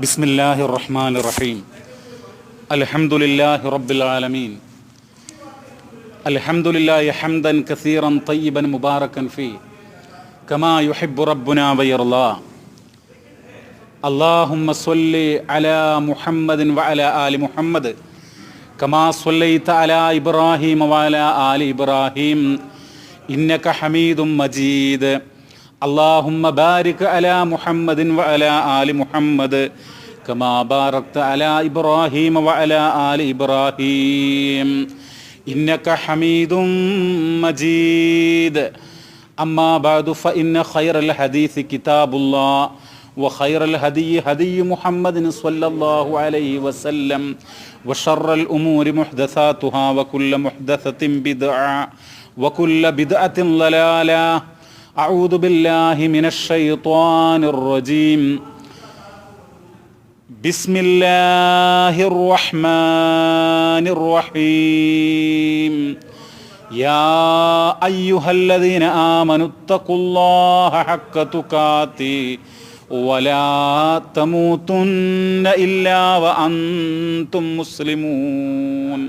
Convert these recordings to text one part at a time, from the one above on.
ബിസ്മില്ലാഹിർ റഹ്മാനിർ റഹീം. അൽഹംദുലില്ലാഹി റബ്ബിൽ ആലമീൻ. അൽഹംദുലില്ലാഹി ഹംദൻ കസീറൻ തയ്യിബൻ മുബാറകൻ ഫീ കമാ യുഹിബ്ബു റബ്ബുനാ വയർളാ. അല്ലാഹുമ്മ സ്വല്ലി അലാ മുഹമ്മദിൻ വഅലാ ആലി മുഹമ്മദ് കമാ സ്വല്ലൈത അലാ ഇബ്രാഹീം വഅലാ ആലി ഇബ്രാഹീം ഇന്നക ഹമീദും മജീദ്. اللهم بارك على محمد وعلى آل محمد كما باركت على إبراهيم وعلى آل إبراهيم إنك حميد مجيد. أما بعد فإن خير الحديث كتاب الله وخير الهدي هدي محمد صلى الله عليه وسلم وشر الأمور محدثاتها وكل محدثة بدعة وكل بدعة ضلالة. أعوذ بالله من الشيطان الرجيم. بسم الله الرحمن الرحيم. يا أيها الذين آمنوا اتقوا الله حق تقاته ولا تموتن إلا وأنتم مسلمون.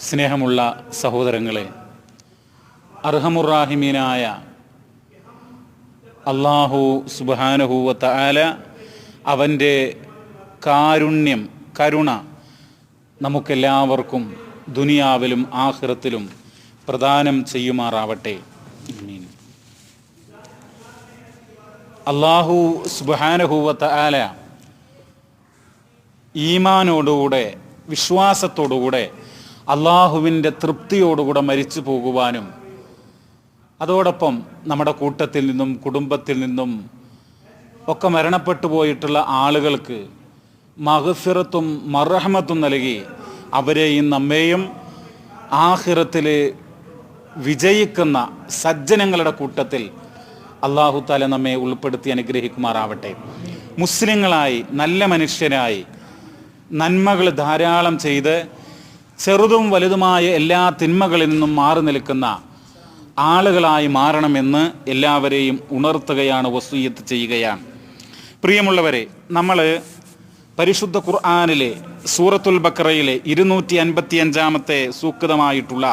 സ്നേഹമുള്ള സഹോദരങ്ങളെ, അർഹമുറാഹിമീനായ അല്ലാഹു സുബ്ഹാനഹു വ തആല അവൻ്റെ കാരുണ്യം, കരുണ നമുക്കെല്ലാവർക്കും ദുനിയാവിലും ആഖിറത്തിലും പ്രദാനം ചെയ്യുമാറാവട്ടെ. ആമീൻ. അല്ലാഹു സുബ്ഹാനഹു വ തആല ഈമാനോടുകൂടെ, വിശ്വാസത്തോടുകൂടെ, അള്ളാഹുവിൻ്റെ തൃപ്തിയോടുകൂടെ മരിച്ചു പോകുവാനും അതോടൊപ്പം നമ്മുടെ കൂട്ടത്തിൽ നിന്നും കുടുംബത്തിൽ നിന്നും ഒക്കെ മരണപ്പെട്ടു പോയിട്ടുള്ള ആളുകൾക്ക് മഗ്ഫിറത്തും മർഹമത്തും നൽകി അവരെയും നമ്മെയും ആഖിറത്തിൽ വിജയിക്കുന്ന സജ്ജനങ്ങളുടെ കൂട്ടത്തിൽ അല്ലാഹു തആല നമ്മെ ഉൾപ്പെടുത്തി അനുഗ്രഹിക്കുമാറാവട്ടെ. മുസ്ലിങ്ങളായി, നല്ല മനുഷ്യരായി, നന്മകൾ ധാരാളം ചെയ്ത് ചെറുതും വലുതുമായ എല്ലാ തിന്മകളിൽ നിന്നും മാറി നിൽക്കുന്ന ആളുകളായി മാറണമെന്ന് എല്ലാവരെയും ഉണർത്തുകയാണ്, വസിയ്യത്ത് ചെയ്യുകയാണ്. പ്രിയമുള്ളവരെ, നമ്മൾ പരിശുദ്ധ ഖുർആനിലെ സൂറത്തുൽ ബഖറയിലെ 255-ാമത്തെ സൂക്തമായിട്ടുള്ള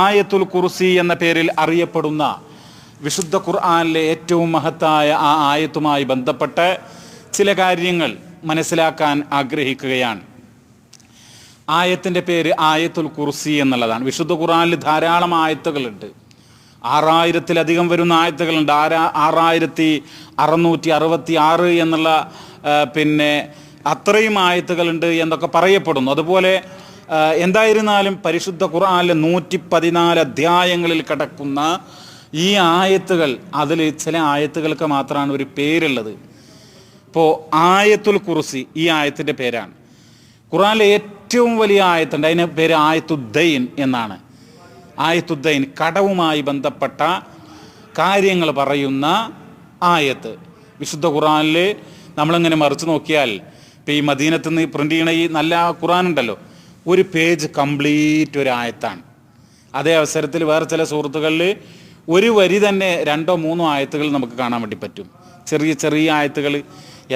ആയത്തുൽ കുർസി എന്ന പേരിൽ അറിയപ്പെടുന്ന വിശുദ്ധ ഖുർആനിലെ ഏറ്റവും മഹത്തായ ആ ആയത്തുമായി ബന്ധപ്പെട്ട് ചില കാര്യങ്ങൾ മനസ്സിലാക്കാൻ ആഗ്രഹിക്കുകയാണ്. ആയത്തിൻ്റെ പേര് ആയത്തുൽ കുർസി എന്നുള്ളതാണ്. വിശുദ്ധ ഖുർആനിൽ ധാരാളം ആയത്തുകളുണ്ട്. 6000-ലധികം വരുന്ന ആയത്തുകളുണ്ട്. 6666 എന്നുള്ള അത്രയും ആയത്തുകളുണ്ട് എന്നൊക്കെ പറയപ്പെടുന്നു. അതുപോലെ എന്തായിരുന്നാലും പരിശുദ്ധ ഖുർആനിലെ 114 അധ്യായങ്ങളിൽ കിടക്കുന്ന ഈ ആയത്തുകൾ, അതിൽ ചില ആയത്തുകൾക്ക് മാത്രമാണ് ഒരു പേരുള്ളത്. ഇപ്പോൾ ആയത്തുൽ കുർസി ഈ ആയത്തിൻ്റെ പേരാണ്. ഖുർആനിലെ ഏറ്റവും വലിയ ആയത്തുണ്ട്, അതിന് പേര് ആയത്തുദ്ദൈൻ എന്നാണ്. ആയത്തുദ്ദൈൻ, കടവുമായി ബന്ധപ്പെട്ട കാര്യങ്ങൾ പറയുന്ന ആയത്ത്. വിശുദ്ധ ഖുർആനിൽ നമ്മളിങ്ങനെ മറിച്ച് നോക്കിയാൽ, ഇപ്പോൾ ഈ മദീനത്ത് നിന്ന് പ്രിൻ്റ് ചെയ്യണ ഈ നല്ല ഖുർആൻ ഉണ്ടല്ലോ, ഒരു പേജ് കംപ്ലീറ്റ് ഒരു ആയത്താണ്. അതേ അവസരത്തിൽ വേറെ ചില സുഹൃത്തുക്കളിൽ ഒരു വരി തന്നെ 2-3 ആയത്തുകൾ നമുക്ക് കാണാൻ വേണ്ടി പറ്റും, ചെറിയ ചെറിയ ആയത്തുകൾ.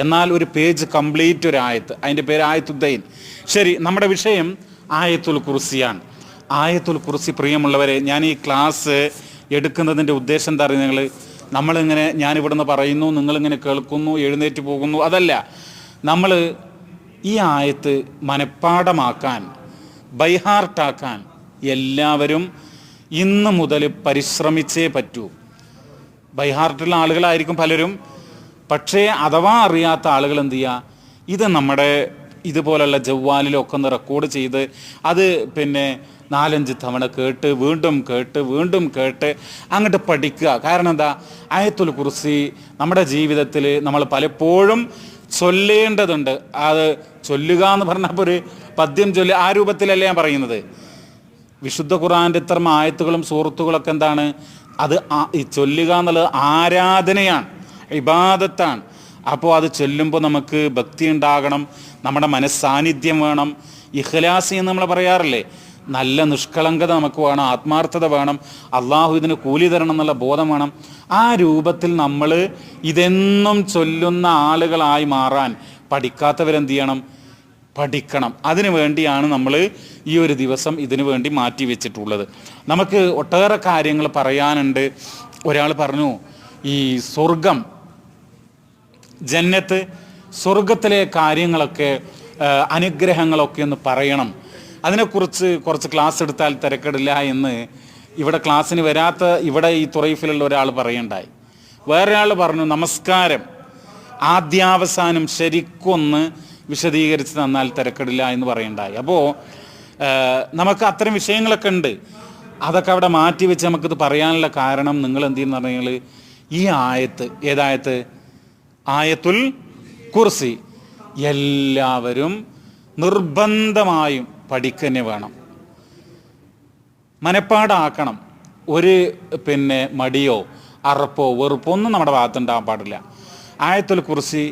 എന്നാൽ ഒരു പേജ് കംപ്ലീറ്റ് ഒരു ആയത്ത്, അതിൻ്റെ പേര് ആയത്തുദ്ദൈൻ. ശരി, നമ്മുടെ വിഷയം ആയത്തുൽ കുർസിയാണ്. ആയത്തുൽ കുർസി, പ്രിയമുള്ളവരെ, ഞാൻ ഈ ക്ലാസ് എടുക്കുന്നതിൻ്റെ ഉദ്ദേശം എന്താ പറയുക, നമ്മളിങ്ങനെ ഞാനിവിടുന്ന് പറയുന്നു, നിങ്ങളിങ്ങനെ കേൾക്കുന്നു, എഴുന്നേറ്റ് പോകുന്നു, അതല്ല. നമ്മൾ ഈ ആയത്ത് മനഃപ്പാഠമാക്കാൻ, ബൈഹാർട്ടാക്കാൻ എല്ലാവരും ഇന്ന് മുതൽ പരിശ്രമിച്ചേ പറ്റൂ. ബൈഹാർട്ടുള്ള ആളുകളായിരിക്കും പലരും, പക്ഷേ അഥവാ അറിയാത്ത ആളുകൾ എന്ത് ചെയ്യുക, ഇത് നമ്മുടെ ഇതുപോലുള്ള ജവ്വാലിലൊക്കെ ഒന്ന് റെക്കോർഡ് ചെയ്ത് അത് 4-5 തവണ കേട്ട് വീണ്ടും കേട്ട് അങ്ങോട്ട് പഠിക്കുക. കാരണം എന്താ, ആയത്തുൽ കുർസി നമ്മുടെ ജീവിതത്തിൽ നമ്മൾ പലപ്പോഴും ചൊല്ലേണ്ടതുണ്ട്. അത് ചൊല്ലുക എന്ന് പറഞ്ഞപ്പോൾ ഒരു പദ്യം ചൊല്ലി ആ രൂപത്തിലല്ല ഞാൻ പറയുന്നത്. വിശുദ്ധ ഖുർആൻ്റെ ഇത്തരം ആയത്തുകളും സൂറത്തുകളൊക്കെ എന്താണ്, അത് ഈ ചൊല്ലുക എന്നുള്ളത് ആരാധനയാണ്, ഇബാദത്താണ്. അപ്പോൾ അത് ചൊല്ലുമ്പോൾ നമുക്ക് ഭക്തി ഉണ്ടാകണം, നമ്മുടെ മനസ്സാന്നിധ്യം വേണം. ഇഖ്ലാസ് എന്ന് നമ്മൾ പറയാറില്ലേ, നല്ല നിഷ്കളങ്കത നമുക്ക് വേണം, ആത്മാർത്ഥത വേണം, അള്ളാഹു ഇതിന് കൂലി തരണം എന്നുള്ള ബോധം വേണം. ആ രൂപത്തിൽ നമ്മൾ ഇതെന്നും ചൊല്ലുന്ന ആളുകളായി മാറാൻ പഠിക്കാത്തവരെന്ത് ചെയ്യണം? പഠിക്കണം. അതിനു വേണ്ടിയാണ് നമ്മൾ ഈ ഒരു ദിവസം ഇതിനു വേണ്ടി മാറ്റി വെച്ചിട്ടുള്ളത്. നമുക്ക് ഒട്ടേറെ കാര്യങ്ങൾ പറയാനുണ്ട്. ഒരാൾ പറഞ്ഞു, ഈ സ്വർഗം, ജന്നത്ത്, സ്വർഗത്തിലെ കാര്യങ്ങളൊക്കെ, അനുഗ്രഹങ്ങളൊക്കെ ഒന്ന് പറയണം, അതിനെക്കുറിച്ച് കുറച്ച് ക്ലാസ് എടുത്താൽ തിരക്കിടില്ല എന്ന് ഇവിടെ ക്ലാസ്സിന് വരാത്ത ഇവിടെ ഈ തുറൈഫിലുള്ള ഒരാൾ പറയുണ്ടായി. വേറൊരാൾ പറഞ്ഞു, നമസ്കാരം ആദ്യാവസാനം ശരിക്കൊന്ന് വിശദീകരിച്ച് തന്നാൽ തിരക്കിടില്ല എന്ന് പറയുണ്ടായി. അപ്പോൾ നമുക്ക് അത്തരം വിഷയങ്ങളൊക്കെ ഉണ്ട്. അതൊക്കെ അവിടെ മാറ്റി വെച്ച് നമുക്കിത് പറയാനുള്ള കാരണം നിങ്ങൾ എന്ത് ചെയ്യുന്ന പറഞ്ഞാൽ, ഈ ആയത്ത്, ഏതായത്ത്? ആയത്തുൽ കുർസി എല്ലാവരും നിർബന്ധമായും പഠിക്കന്നെ വേണം, മനപ്പാടാക്കണം. ഒരു മടിയോ അറപ്പോ വെറുപ്പോ ഒന്നും നമ്മുടെ ഭാഗത്തുണ്ടാകാൻ പാടില്ല. ആയത്തുൽ കുർസി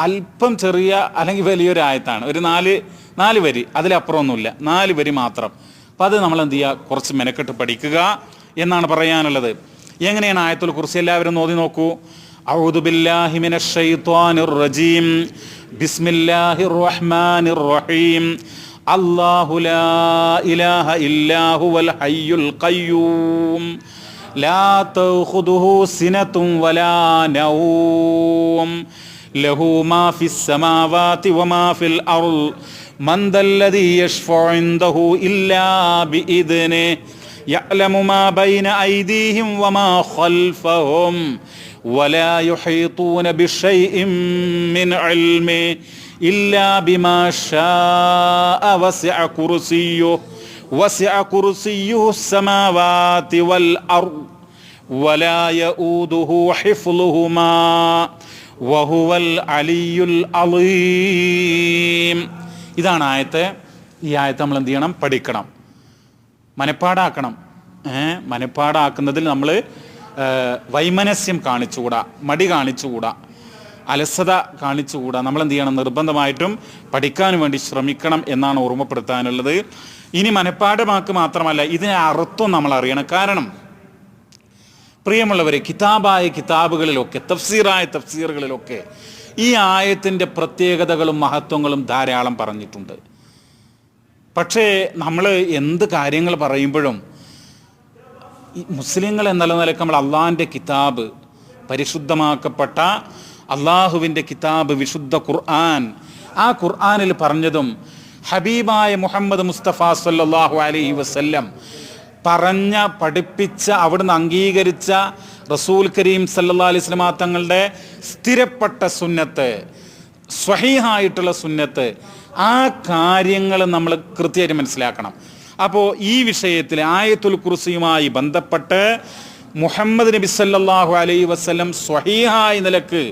അല്പം ചെറിയ അല്ലെങ്കിൽ വലിയൊരു ആയത്താണ്. ഒരു നാല് വരി, അതിലപ്പുറമൊന്നുമില്ല, 4 വരി മാത്രം. അപ്പം അത് നമ്മൾ എന്ത് ചെയ്യുക? കുറച്ച് മെനക്കെട്ട് പഠിക്കുക എന്നാണ് പറയാനുള്ളത്. എങ്ങനെയാണ് ആയത്തുൽ കുർസി? എല്ലാവരും നോക്കി നോക്കൂ. അഊദു ബില്ലാഹി മിനശ് ശൈത്വാനിർ റജീം. ബിസ്മില്ലാഹിർ റഹ്മാനിർ റഹീം. അല്ലാഹു ലാ ഇലാഹ ഇല്ലാ ഹുവൽ ഹയ്യുൽ ഖയ്യൂം ലാ തഖുദുഹു സിനതും വലാ നൗം ലഹു മാ ഫിസ് സമാവാതി വമാ ഫിൽ അർള് മൻ ദല്ലദീ യശ്ഫഉ ഇൻദഹു ഇല്ലാ ബിഇദ്നിഹി യഅലമു മാ ബൈന ഐദീഹിം വമാ ഖൽഫഹും വലാ യുഹീതൂന ബിശൈഇൻ മിൻ ഇൽമിഹി ഇല്ലാ ബിമാ ശാഅ വസിഅ കുർസിയ്യുഹു السماوات والأرض ولا يؤوده حفظهما وهو العلي العظيم. ഇതാണ് ആയത്ത്. ഈ ആയത്ത് നമ്മൾ എന്ത് ചെയ്യണം? പഠിക്കണം, മനപ്പാടാക്കണം. മനപ്പാടാക്കുന്നതിൽ നമ്മൾ വൈമനസ്യം കാണിച്ചുകൂടാ, മടി കാണിച്ചുകൂടാ, അലസത കാണിച്ചുകൂടാ. നമ്മൾ എന്ത് ചെയ്യണം? നിർബന്ധമായിട്ടും പഠിക്കാൻ വേണ്ടി ശ്രമിക്കണം എന്നാണ് ഓർമ്മപ്പെടുത്താനുള്ളത്. ഇനി മനപ്പാഠമാക്ക് മാത്രമല്ല, ഇതിനെ അർത്ഥം നമ്മൾ അറിയണം. കാരണം പ്രിയമുള്ളവരെ, കിതാബുകളിലൊക്കെ, തഫ്സീറുകളിലൊക്കെ ഈ ആയത്തിൻ്റെ പ്രത്യേകതകളും മഹത്വങ്ങളും ധാരാളം പറഞ്ഞിട്ടുണ്ട്. പക്ഷേ നമ്മൾ എന്ത് കാര്യങ്ങൾ പറയുമ്പോഴും മുസ്ലിങ്ങൾ എന്നുള്ള നിലയ്ക്ക് നമ്മൾ അള്ളാഹിൻ്റെ കിതാബ്, പരിശുദ്ധമാക്കപ്പെട്ട അള്ളാഹുവിൻ്റെ കിതാബ്, വിശുദ്ധ ഖുർആൻ, ആ ഖുർആനിൽ പറഞ്ഞതും ഹബീബായ മുഹമ്മദ് മുസ്തഫ സല്ലല്ലാഹു അലൈഹി വസല്ലം പഠിപ്പിച്ച, അവിടുന്ന് അംഗീകരിച്ച റസൂൽ കരീം സല്ലല്ലാഹു അലൈഹി വസല്ലം തങ്ങളുടെ സ്ഥിരപ്പെട്ട സുന്നത്ത്, സ്വഹീഹായിട്ടുള്ള സുന്നത്ത്, ആ കാര്യങ്ങൾ നമ്മൾ കൃത്യമായിട്ട് മനസ്സിലാക്കണം. അപ്പോൾ ഈ വിഷയത്തിൽ ആയത്തുൽ കുർസിയുമായി ബന്ധപ്പെട്ട് മുഹമ്മദ് നബി സല്ലല്ലാഹു അലൈഹി വസല്ലം സ്വഹീഹായ നിലക്ക്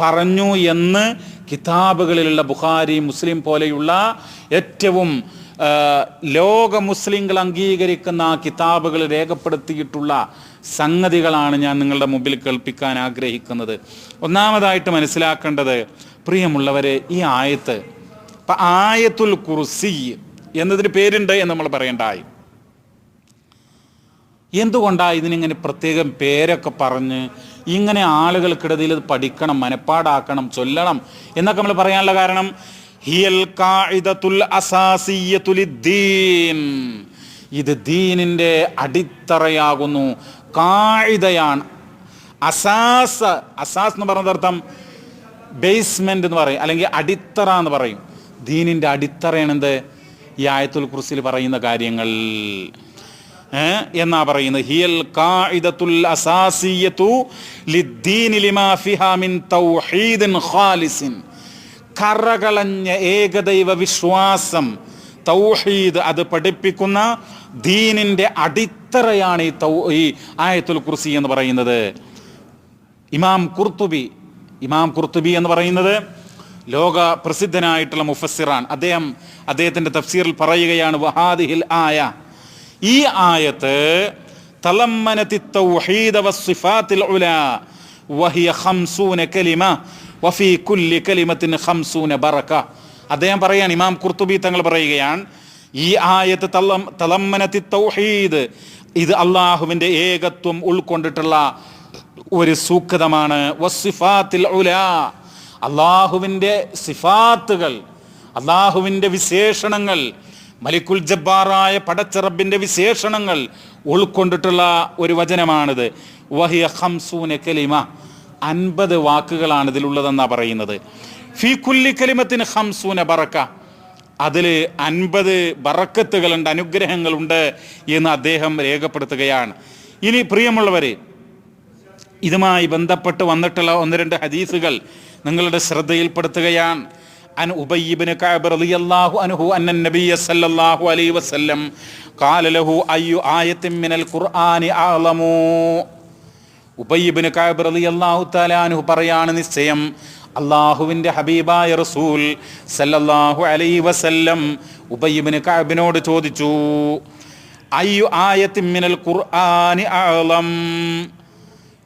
പറഞ്ഞു എന്ന് കിതാബുകളിലുള്ള ബുഖാരി, മുസ്ലിം പോലെയുള്ള ഏറ്റവും ലോക മുസ്ലിങ്ങൾ അംഗീകരിക്കുന്ന ആ കിതാബുകൾ രേഖപ്പെടുത്തിയിട്ടുള്ള സംഗതികളാണ് ഞാൻ നിങ്ങളുടെ മുമ്പിൽ കേൾപ്പിക്കാൻ ആഗ്രഹിക്കുന്നത്. ഒന്നാമതായിട്ട് മനസ്സിലാക്കേണ്ടത്, പ്രിയമുള്ളവരെ, ഈ ആയത്ത്, ഇപ്പം ആയത്തുൽ കുർസി എന്നതിന് പേരുണ്ട് എന്ന് നമ്മൾ പറയണ്ടായി. എന്തുകൊണ്ടാണ് ഇതിനിങ്ങനെ പ്രത്യേകം പേരൊക്കെ പറഞ്ഞ് ഇങ്ങനെ ആളുകൾക്കിടയിൽ ഇത് പഠിക്കണം, മനപ്പാടാക്കണം, ചൊല്ലണം എന്നൊക്കെ നമ്മൾ പറയാനുള്ള കാരണം, ഹിയൽ ഖാഇദത്തുൽ അസാസിയ്യത്തു ലിദ്ദീൻ, ഇത് ദീനിൻ്റെ അടിത്തറയാകുന്നു, ഖാഇദയാണ്. അസാസ് എന്ന് പറയുന്ന അർത്ഥം ബേസ്മെന്റ് എന്ന് പറയും, അല്ലെങ്കിൽ അടിത്തറ എന്ന് പറയും. ദീനിൻ്റെ അടിത്തറയാണെന്ത്? ഈ ആയത്തുൽ കുർസിയിൽ പറയുന്ന കാര്യങ്ങൾ എന്നാ പറയുന്നത്. ഹിയൽ ഖാഇദത്തുൽ അസാസിയ്യത്തു ലിദ്ദീനി ലിമാ ഫിഹാ മിൻ തൗഹീദിൻ ഖാലിസിൻ, കറകളഞ്ഞ ഏകദൈവ വിശ്വാസം, തൗഹീദ്, അത് പഠിപ്പിക്കുന്ന ദീനിൻ്റെ അടിത്തറയാണ് ഈ ആയത്തുൽ കുർസി എന്ന് പറയുന്നത്. ഇമാം ഖുർത്തുബി എന്ന് പറയുന്നത് ലോക പ്രസിദ്ധനായിട്ടുള്ള മുഫസ്സിറാൻ. അദ്ദേഹത്തിൻ്റെ തഫ്സീറിൽ പറയുകയാണ്, വഹാദിഹിൽ ആയ, ഈ ആയത്ത് തളമ്മനതി തൗഹീദ വസ്സിഫാത്തിൽ ഉലാ വഹിയ 50 കലിമ വഫീ കുല്ലി കലിമത്തിൻ 50 ബറക. അദ്ദേഹം പറയാണ്, ഇമാം ഖുർത്തുബി തങ്ങൾ പറയുകയാണ്, ഈ ആയത്ത് തളമ്മനത്തി തൗഹീദ്, ഇത് അള്ളാഹുവിൻ്റെ ഏകത്വം ഉൾക്കൊണ്ടിട്ടുള്ള ഒരു സൂക്തമാണ്. വസ്സിഫാത്തിൽ ഉലാ, അള്ളാഹുവിൻ്റെ സിഫാത്തുകൾ, അള്ളാഹുവിൻ്റെ വിശേഷണങ്ങൾ, മലിക്കുൽ ജബ്ബാറായ പടച്ച റബ്ബിൻ്റെ വിശേഷണങ്ങൾ ഉൾക്കൊണ്ടിട്ടുള്ള ഒരു വചനമാണിത്. വഹിയ ഖംസൂന കലിമ, 50 വാക്കുകളാണ് ഇതിലുള്ളതെന്നാണ് പറയുന്നത്. ഫീ കുല്ലി കലിമത്തിന് ഖംസൂന ബറക്ക, അതിൽ 50 ബറക്കത്തുകളുണ്ട്, അനുഗ്രഹങ്ങളുണ്ട് എന്ന് അദ്ദേഹം രേഖപ്പെടുത്തുകയാണ്. ഇനി പ്രിയമുള്ളവരെ, ഇതുമായി ബന്ധപ്പെട്ട് വന്നിട്ടുള്ള 1-2 ഹദീസുകൾ നിങ്ങളുടെ ശ്രദ്ധയിൽപ്പെടുത്തുകയാണ്. അൻ ഉബയ്യ് ഇബ്നു കഅബ് റളിയല്ലാഹു അൻഹു അന്ന നബിയ സല്ലല്ലാഹു അലൈഹി വസല്ലം ഖാല ലഹു അയ്യു ആയത്തിൻ മിനൽ ഖുർആനി അഅലമു. ഉബയ്യ് ഇബ്നു കഅബ് റളിയല്ലാഹു തആല അൻഹു പറയാണ്, നിശ്ചയം അള്ളാഹുവിൻ്റെ ഹബീബായ റസൂൽ സല്ലല്ലാഹു അലൈഹി വസല്ലം ഉബയ്യ് ഇബ്നു കഅബിനോട് ചോദിച്ചു, അയ്യു ആയത്തിൻ മിനൽ ഖുർആനി അഅലം,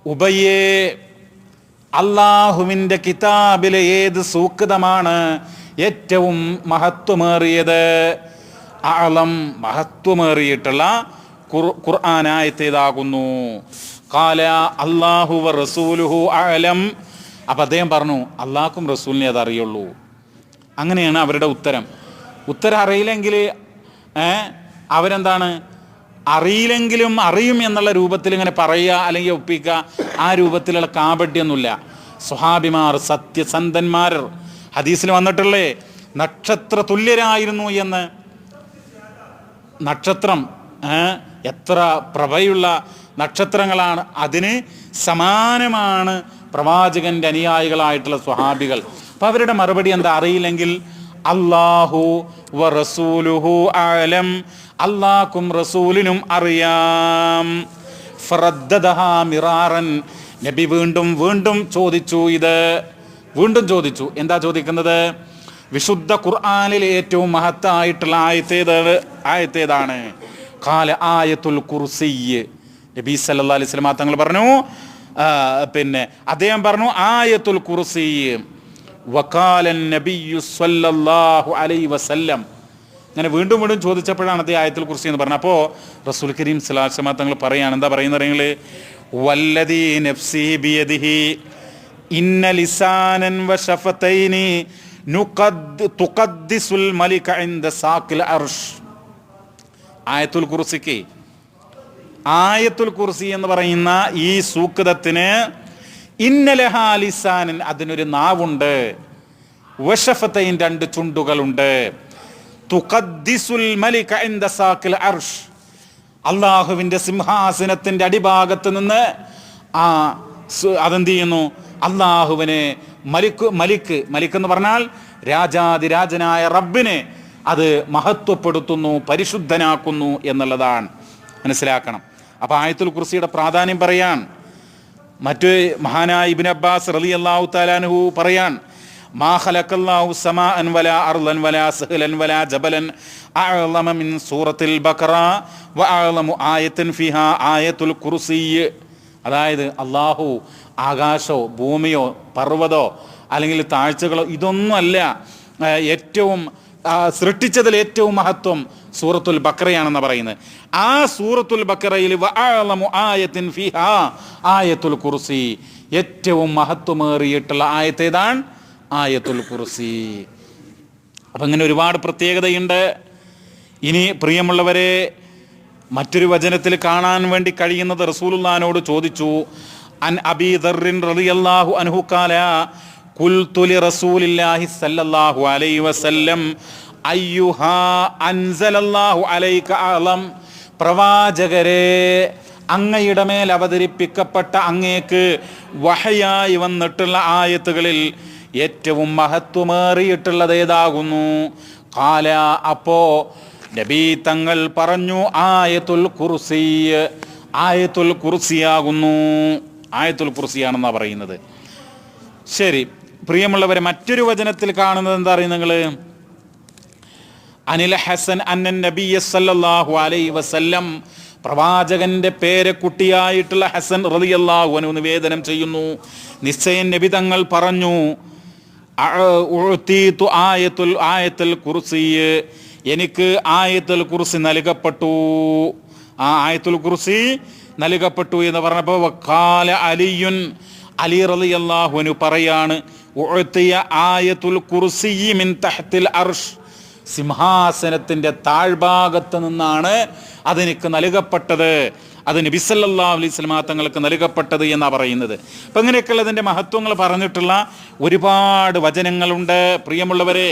ഉബയ്യേ, അള്ളാഹുവിൻ്റെ കിതാബിലെ ഏത് സൂക്തമാണ് ഏറ്റവും മഹത്വമേറിയത്? അഅലം, മഹത്വമേറിയിട്ടുള്ള ഖുർആനായത്തേതാകുന്നു. ഖാല അല്ലാഹു വ റസൂലുഹു അഅലം. അപ്പം അദ്ദേഹം പറഞ്ഞു, അള്ളാഹുക്കും റസൂലിനെ അതറിയുള്ളൂ. അങ്ങനെയാണ് അവരുടെ ഉത്തരം. ഉത്തരം അറിയില്ലെങ്കിൽ അവരെന്താണ്, അറിയില്ലെങ്കിലും അറിയും എന്നുള്ള രൂപത്തിൽ ഇങ്ങനെ പറയുക അല്ലെങ്കിൽ ഒപ്പിക്കുക, ആ രൂപത്തിലുള്ള കാപട്യൊന്നുമില്ല. സ്വഹാബിമാർ, സത്യസന്ധന്മാർ, ഹദീസിൽ വന്നിട്ടുള്ളേ നക്ഷത്ര തുല്യരായിരുന്നു എന്ന്. നക്ഷത്രം എത്ര പ്രഭയുള്ള നക്ഷത്രങ്ങളാണ്, അതിന് സമാനമാണ് പ്രവാചകൻ്റെ അനുയായികളായിട്ടുള്ള സ്വഹാബികൾ. അപ്പം അവരുടെ മറുപടി എന്താ? അറിയില്ലെങ്കിൽ അല്ലാഹു വ റസൂലുഹു അഅലം, അല്ലാഹും റസൂലിനും അറിയാം. ഫറദ്ദദഹാ മിറാറൻ, നബി വീണ്ടും വീണ്ടും ചോദിച്ചു. ഇത് വീണ്ടും ചോദിച്ചു. എന്താ ചോദിക്കുന്നത്? വിശുദ്ധ ഖുർആനിലെ ഏറ്റവും മഹത്തായിട്ടുള്ള ആയത്തേതാണ്? ഖാല ആയത്തുൽ കുർസിയ്യ്. നബി സല്ലല്ലാഹു അലൈഹി വസല്ലം തങ്ങൾ പറഞ്ഞു, പിന്നെ അദ്ദേഹം പറഞ്ഞു ആയത്തുൽ കുർസിയ്യ്. വഖാലൻ നബിയ്യു സ്വല്ലല്ലാഹു അലൈഹി വസല്ലം. അങ്ങനെ വീണ്ടും വീണ്ടും ചോദിച്ചപ്പോഴാണ് അതേ ആയത്തുൽ കുർസി എന്ന് പറഞ്ഞത്. അപ്പോൾ റസൂൽ കരീം സ്വല്ലല്ലാഹു അലൈഹി വസല്ലം തങ്ങൾ പറയാണ്, എന്താ പറയുന്നത് നിങ്ങൾ? വല്ലദീ നഫ്സി ബിയദിഹി ഇന്ന ലിസാനൻ വശഫതൈനി തുഖദ്ദിസുൽ മലിക ഇൻദ സാഖിൽ അർഷ്. ആയത്തുൽ കുർസിക്ക്, ആയത്തുൽ കുർസി എന്ന് പറയുന്ന ഈ സൂക്തത്തിന് ഇന്നലഹാ ലിസാനൻ, അതിനൊരു നാവുണ്ട്, വശഫതൈൻ, 2 ചുണ്ടുകളുണ്ട്, തുഖദ്ദിസുൽ മലിക ഇൻദ സാഖിൽ അർഷ്, അള്ളാഹുവിൻ്റെ സിംഹാസനത്തിൻ്റെ അടിഭാഗത്ത് നിന്ന് അതെന്ത് ചെയ്യുന്നു? അള്ളാഹുവിനെ മലിക്ക് എന്ന് പറഞ്ഞാൽ രാജാതിരാജനായ റബ്ബിനെ അത് മഹത്വപ്പെടുത്തുന്നു, പരിശുദ്ധനാക്കുന്നു എന്നുള്ളതാണ് മനസ്സിലാക്കണം. അപ്പോൾ ആയത്തുൽ കുർസിയുടെ പ്രാധാന്യം പറയാൻ മറ്റു മഹാനായ ഇബ്നു അബ്ബാസ് റളിയല്ലാഹു തആല അൻഹു പറയാൻ, മാ ഖലഖല്ലാഹു സമാഅൻ വലാ അർളൻ വലാ സഹലൻ വലാ ജബലൻ അഅളമ മിൻ സൂറത്തിൽ ബഖറ വഅഅളമു ആയതൻ ഫിഹാ ആയത്തുൽ കുർസിയ്യ്. അതായത് അള്ളാഹു ആകാശമോ ഭൂമിയോ പർവ്വതോ അല്ലെങ്കിൽ താഴ്ചകളോ ഇതൊന്നുമല്ല, ഏറ്റവും സൃഷ്ടിച്ചതിൽ ഏറ്റവും മഹത്വം സൂറത്തുൽ ബഖറയാണെന്ന് പറയുന്നത്. ആ സൂറത്തുൽ ബഖറയിൽ വഅഅളമു ആയത്തിൻ ഫിഹാ ആയത്തുൽ കുർസി, ഏറ്റവും മഹത്വമേറിയിട്ടുള്ള ആയത്തേതാണ് ആയത്തുൽ കുർസി. അപ്പം അങ്ങനെ ഒരുപാട് പ്രത്യേകതയുണ്ട്. ഇനി പ്രിയമുള്ളവരെ, മറ്റൊരു വചനത്തിൽ കാണാൻ വേണ്ടി കഴിയുന്നത് റസൂലുള്ളാഹിനോട് ചോദിച്ചു. അൻ അബീ ദർറിൻ റളിയല്ലാഹു അൻഹു ഖാല ഖുൽതു ലി റസൂലില്ലാഹി സല്ലല്ലാഹു അലൈഹി വസല്ലം അയ്യുഹാ അൻസലല്ലാഹു അലൈക അഅലം. പ്രവാചകരെ, അങ്ങയുടെ മേൽ അവതരിപ്പിക്കപ്പെട്ട അങ്ങേക്ക് വഹയായി വന്നിട്ടുള്ള ആയത്തുകളിൽ ഏറ്റവും മഹത്വമേറിയിട്ടുള്ളത് ഏതാകുന്നു? ഖാല, അപ്പോ നബി തങ്ങൾ പറഞ്ഞു ആയത്തുൽ കുർസി, ആയത്തുൽ കുർസിയാകുന്നു, ആയത്തുൽ കുർസിയാണെന്നാണ് പറയുന്നത്. ശരി പ്രിയമുള്ളവരെ, മറ്റൊരു വചനത്തിൽ കാണുന്നത് എന്താ അറിയുന്നത് നിങ്ങൾ? അനിൽ ഹസൻ അന്നൻ നബിയ സല്ലല്ലാഹു അലൈഹി വസല്ലം, പ്രവാചകന്റെ പേരക്കുട്ടിയായിട്ടുള്ള ഹസൻ റളിയല്ലാഹു അൻഹു നിവേദനം ചെയ്യുന്നു, നിശ്ചയം നബി തങ്ങൾ പറഞ്ഞു ആയത്തുൽ കുർസി, എനിക്ക് ആയത്തുൽ കുർസി നൽകപ്പെട്ടു. ആ ആയത്തുൽ കുർസി നൽകപ്പെട്ടു എന്ന് പറഞ്ഞപ്പോൾ വഖാല അലിയുൻ, അലി റളിയല്ലാഹു അൻഹു പറയാണ്, ഉഅ്തിയ ആയത്തുൽ കുർസി മിൻ തഹ്തിൽ അർഷ്, സിംഹാസനത്തിൻ്റെ താഴ്ഭാഗത്ത് നിന്നാണ് അതെനിക്ക് നൽകപ്പെട്ടത്, അത് നബി സല്ലല്ലാഹു അലൈഹി വസല്ലം തങ്ങൾക്ക് നൽകപ്പെട്ടത് എന്നാണ് പറയുന്നത്. അപ്പം ഇങ്ങനെയൊക്കെയുള്ളതിൻ്റെ മഹത്വങ്ങൾ പറഞ്ഞിട്ടുള്ള ഒരുപാട് വചനങ്ങളുണ്ട്. പ്രിയമുള്ളവരെ,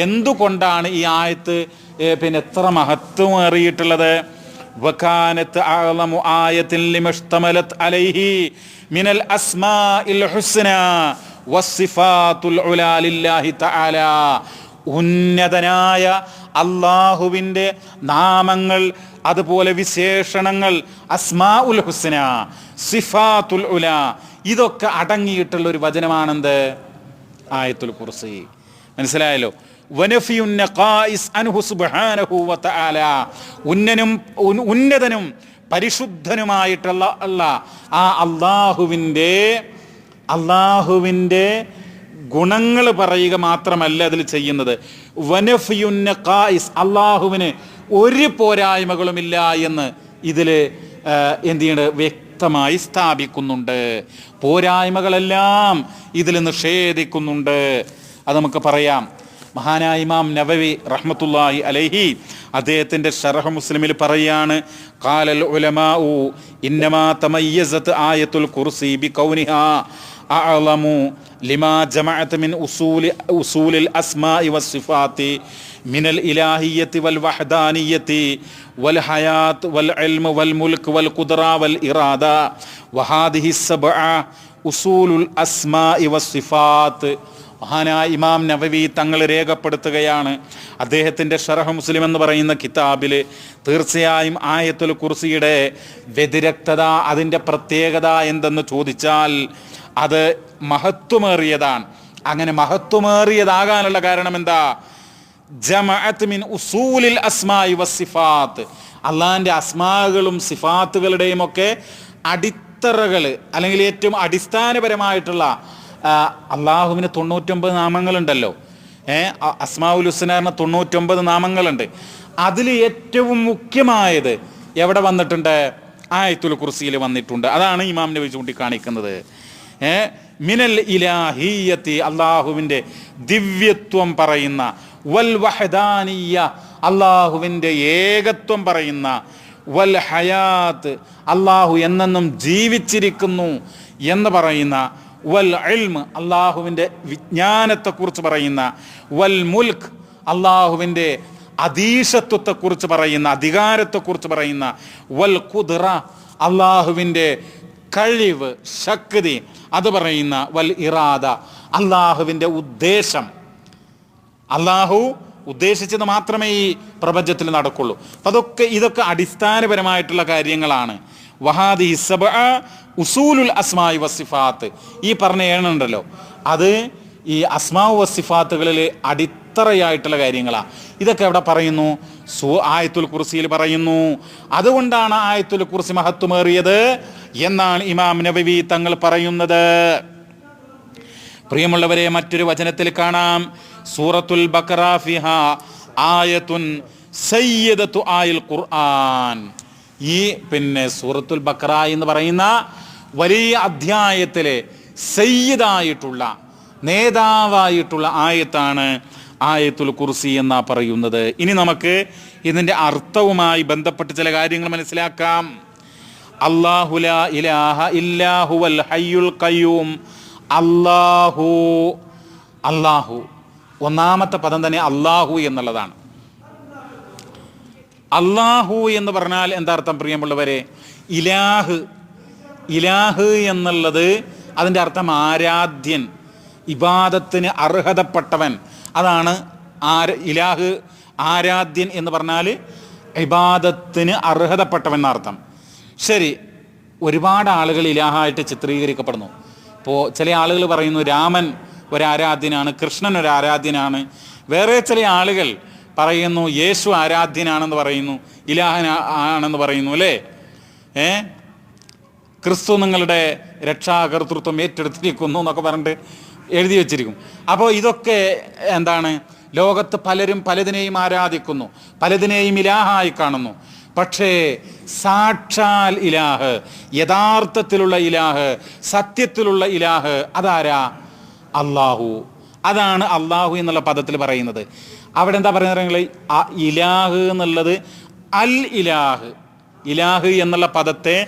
എന്തുകൊണ്ടാണ് ഈ ആയത്ത് പിന്നെ എത്ര മഹത്വമേറിയിട്ടുള്ളത്? വകാനത്ത് അഅ്ലമു ആയത്തിൻ ലിമഷ്തമലത് അലൈഹി മിനൽ അസ്മാഇൽ ഹുസ്ന വസ്സിഫാത്തുൽ ഉലാ ലില്ലാഹി തആല. ഉന്നതനായ അള്ളാഹുവിൻ്റെ നാമങ്ങൾ, അതുപോലെ വിശേഷണങ്ങൾ, അസ്മാഉൽ ഹുസ്ന, സിഫാത്തുൽ ഉല, ഇതൊക്കെ അടങ്ങിയിട്ടുള്ള ഒരു വചനമാണെന്ത്? ആയത്തുൽ കുർസി. മനസ്സിലായല്ലോ? വനഫിയുൻ നഖായിസ് അൻഹു സുബ്ഹാനഹു വതആല, ഉന്നതനും പരിശുദ്ധനുമായിട്ടുള്ള ആ അള്ളാഹുവിൻ്റെ ഗുണങ്ങൾ പറയുക മാത്രമല്ല അതിൽ ചെയ്യുന്നത്. വനഫിയുൻ നഖായിസ്, അള്ളാഹുവിന് ഒരു പോരായ്മകളുമില്ല എന്ന് ഇതിൽ എന്ത് ചെയ്യുന്നുണ്ട്? വ്യക്തമായി സ്ഥാപിക്കുന്നുണ്ട്. പോരായ്മകളെല്ലാം ഇതിൽ നിഷേധിക്കുന്നുണ്ട്. അത് നമുക്ക് പറയാം. മഹാനായ ഇമാം നവവി റഹ്മത്തുള്ളാഹി അലൈഹി അദ്ദേഹത്തിൻ്റെ ശറഹ് മുസ്ലിമിൽ പറയാണ്, ഖാലൽ ഉലമാഉ ഇന്നമാ തമയ്യസത് ആയത്തുൽ കുർസി ബികൗനിഹാ അഅ്ലമു ലിമാ ജമഅത് മിൻ ഉസൂലിൽ അസ്മാഇ വസ്സിഫാത്തി മിനൽ ഇലാഹിയ്യത്തി വൽ വഹ്ദാനിയ്യത്തി വൽ ഹയാത്ത് വൽ ഇൽമ് വൽ മുൽക്ക് വൽ ഖുദ്റ വൽ ഇറാദ വഹാദിഹി സബ്അ ഉസൂലുൽ അസ്മാഇ വസ്സിഫാത്ത്. മഹാനായ ഇമാം നവവി തങ്ങൾ രേഖപ്പെടുത്തുകയാണ് അദ്ദേഹത്തിൻ്റെ ശറഹ് മുസ്ലിം എന്ന് പറയുന്ന കിതാബിൽ, തീർച്ചയായും ആയത്തുൽ കുർസിയുടെ വ്യതിരക്തത, അതിൻ്റെ പ്രത്യേകത എന്തെന്ന് ചോദിച്ചാൽ അത് മഹത്വമേറിയതാണ്. അങ്ങനെ മഹത്വമേറിയതാകാനുള്ള കാരണം എന്താ? ജമഅത്ത് മിൻ ഉസൂലിൽ അസ്മാഇ വസ്സിഫാത്ത്, അള്ളാഹിൻ്റെ അസ്മാകളും സിഫാത്തുകളുടെയും ഒക്കെ അടിത്തറകൾ, അല്ലെങ്കിൽ ഏറ്റവും അടിസ്ഥാനപരമായിട്ടുള്ള, അള്ളാഹുവിന് 99 നാമങ്ങളുണ്ടല്ലോ. അസ്മാഉൽ ഹുസ്ന 99 നാമങ്ങളുണ്ട്. അതിൽ ഏറ്റവും മുഖ്യമായത് എവിടെ വന്നിട്ടുണ്ട്? ആയത്തുൽ കുർസിയിൽ വന്നിട്ടുണ്ട്. അതാണ് ഇമാം നബി ചൂണ്ടിക്കാണിക്കുന്നത്. മിനൽ ഇലാഹിയ്യത്തി, അള്ളാഹുവിൻ്റെ ദിവ്യത്വം പറയുന്ന, വൽ വഹദാനിയ്യ, അള്ളാഹുവിൻ്റെ ഏകത്വം പറയുന്ന, വൽ ഹയാത്ത്, അള്ളാഹു എന്നെന്നും ജീവിച്ചിരിക്കുന്നു എന്ന് പറയുന്ന, വൽ ഇൽമ്, അള്ളാഹുവിൻ്റെ വിജ്ഞാനത്തെക്കുറിച്ച് പറയുന്ന, വൽ മുൽക്ക്, അള്ളാഹുവിൻ്റെ അധീശത്വത്തെക്കുറിച്ച് പറയുന്ന, അധികാരത്തെക്കുറിച്ച് പറയുന്ന, വൽ ഖുദ്റ, അള്ളാഹുവിൻ്റെ കഴിവ്, ശക്തി, അത് പറയുന്ന, വൽ ഇറാദ, അള്ളാഹുവിൻ്റെ ഉദ്ദേശം. അള്ളാഹു ഉദ്ദേശിച്ചത് മാത്രമേ ഈ പ്രപഞ്ചത്തിൽ നടക്കുള്ളൂ. അപ്പം ഇതൊക്കെ അടിസ്ഥാനപരമായിട്ടുള്ള കാര്യങ്ങളാണ്. വഹാദിഹി സബ്അ ഉസൂലുൽ അസ്മാഇ വസ്സിഫാത്ത്, ഈ പറഞ്ഞ ഏഴുണ്ടല്ലോ, അത് ഈ അസ്മാഉ വസ്സിഫാത്തുകളിൽ അടിത്തറയായിട്ടുള്ള കാര്യങ്ങളാണ്. ഇതൊക്കെ എവിടെ പറയുന്നു? ആയത്തുൽ കുർസിയിൽ പറയുന്നു. അതുകൊണ്ടാണ് ആയത്തുൽ കുർസി മഹത്വമേറിയത് എന്നാണ് ഇമാം നവവി തങ്ങൾ പറയുന്നത്. പ്രിയമുള്ളവരെ, മറ്റൊരു വചനത്തിൽ കാണാം, സൂറത്തുൽ ബഖറ ഫിഹാ ആയത്തുൻ സയ്യിദത്തു ആയിൽ ഖുർആൻ. ഈ സൂറത്തുൽ ബഖറ എന്ന് പറയുന്ന വലിയ അധ്യായത്തിലെ സയ്യിദായിട്ടുള്ള, നേതാവായിട്ടുള്ള ആയത്താണ് ആയത്തുൽ കുർസി എന്നാ പറയുന്നത്. ഇനി നമുക്ക് ഇതിൻ്റെ അർത്ഥവുമായി ബന്ധപ്പെട്ട് ചില കാര്യങ്ങൾ മനസ്സിലാക്കാം. അല്ലാഹു ലാ ഇലാഹ ഇല്ലാ ഹുവൽ ഹയ്യുൽ ഖയ്യൂം. അല്ലാഹു, ഒന്നാമത്തെ പദം തന്നെ അല്ലാഹു എന്നുള്ളതാണ്. അല്ലാഹു എന്ന് പറഞ്ഞാൽ എന്താ അർത്ഥം? പ്രിയമുള്ളവരെ, ഇലാഹ് എന്നുള്ളത് അതിൻ്റെ അർത്ഥം ആരാധ്യൻ, ഇബാദത്തിന് അർഹതപ്പെട്ടവൻ. അതാണ് ഇലാഹ്. ആരാധ്യൻ എന്ന് പറഞ്ഞാൽ ഇബാദത്തിന് അർഹതപ്പെട്ടവൻ എന്നർത്ഥം. ശരി, ഒരുപാട് ആളുകൾ ഇലാഹായിട്ട് ചിത്രീകരിക്കപ്പെടുന്നു. ഇപ്പോൾ ചില ആളുകൾ പറയുന്നു രാമൻ ഒരാരാധ്യനാണ്, കൃഷ്ണൻ ഒരാരാധ്യനാണ്. വേറെ ചില ആളുകൾ പറയുന്നു യേശു ആരാധ്യനാണെന്ന് പറയുന്നു, ഇലാഹൻ ആണെന്ന് പറയുന്നു, അല്ലേ? ക്രിസ്തു നിങ്ങളുടെ രക്ഷാകർതൃത്വം ഏറ്റെടുത്തിരിക്കുന്നു എന്നൊക്കെ പറഞ്ഞിട്ട് എഴുതി വച്ചിരിക്കും. അപ്പോൾ ഇതൊക്കെ എന്താണ്? ലോകത്ത് പലരും പലതിനെയും ആരാധിക്കുന്നു, പലതിനെയും ഇലാഹായി കാണുന്നു. പക്ഷേ സാക്ഷാൽ ഇലാഹ്, യഥാർത്ഥത്തിലുള്ള ഇലാഹ്, സത്യത്തിലുള്ള ഇലാഹ് അതാരാ? അള്ളാഹു. അതാണ് അള്ളാഹു എന്നുള്ള പദത്തിൽ പറയുന്നത്. അവിടെ എന്താ പറയുന്നത്? ഇലാഹ് എന്നുള്ളത് അൽ ഇലാഹ്, ഇലാഹ് എന്നുള്ള പദത്തെ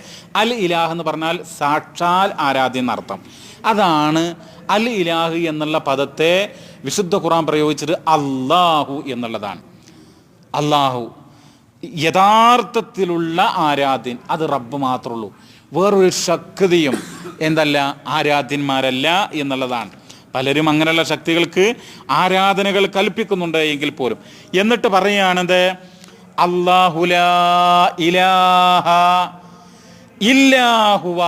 അൽ ഇലാഹ് എന്ന് പറഞ്ഞാൽ സാക്ഷാൽ ആരാധ്യം എന്നർത്ഥം. അതാണ് അൽ ഇലാഹ് എന്നുള്ള പദത്തെ വിശുദ്ധ ഖുർആൻ പ്രയോഗിച്ചത് അള്ളാഹു എന്നുള്ളതാണ്. അള്ളാഹു യഥാർത്ഥത്തിലുള്ള ആരാധ്യൻ, അത് റബ്ബ് മാത്രമേ ഉള്ളൂ. വേറൊരു ശക്തിയും എന്തല്ല, ആരാധ്യന്മാരല്ല എന്നുള്ളതാണ്. പലരും അങ്ങനെയുള്ള ശക്തികൾക്ക് ആരാധനകൾ കൽപ്പിക്കുന്നുണ്ട് എങ്കിൽ പോലും. എന്നിട്ട് പറയുകയാണത് അല്ലാഹു ലാ ഇലാഹ ഇല്ലാഹുവ,